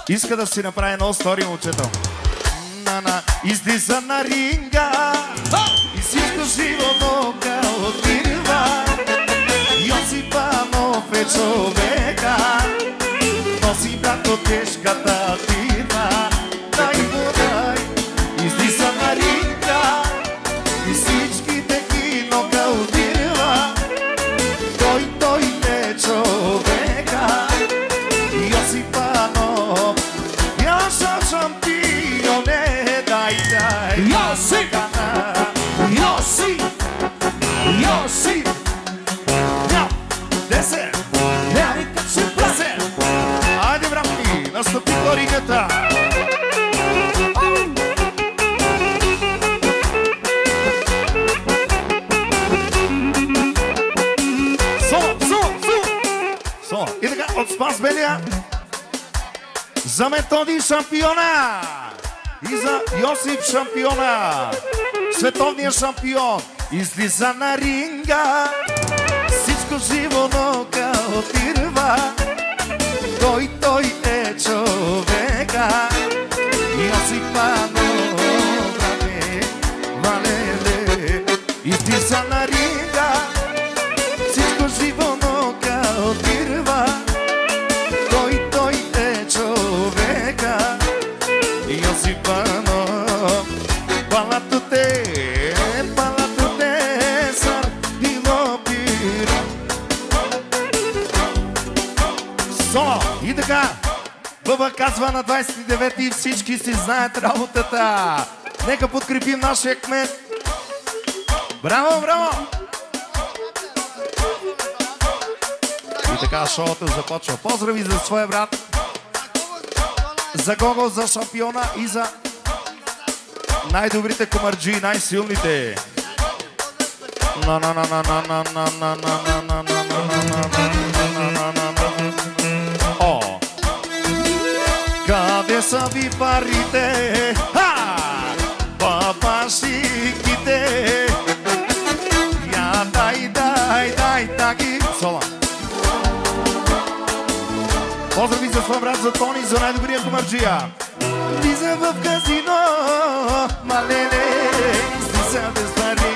Иска да си направи едно стори, момчета. Излиза на ринга и всичко живо нога отбива. Йосипанов е човека, носи брато тежката битва. Дай му дай, излиза на ринга и всичките ги нога отбива. Той не е човека, Йосипанов, Яша шампионе, дай. Йоси, Йоси, Йоси. Айде, братки, настъпи коригата. Соло. И така, от Спас Белия за Методи шампиона и за Йосиф шампиона. Световният шампион излиза на ринга, всичко живо нога отирва. Той е човека, Йосипанов, валеле, излиза на ринга, всичко живо нога отирва. Той е човека, Йосипанов, палатоте, сар и лопира. Соло. И така, Бъба казва на 29-ти, всички си знаят работата. Нека подкрепим нашия кмет. Браво, браво! И така шоуто започва. Поздрави за своя брат, за Гого, за шампиона и за най-добрите комарджи, най-силните. Къде са ви парите? Папашиките. Я дай таки. Сола. Поздрави за своя брат, за Тони, за най-добрия комарджия. Влиза в казино, малеле, излиза без пари.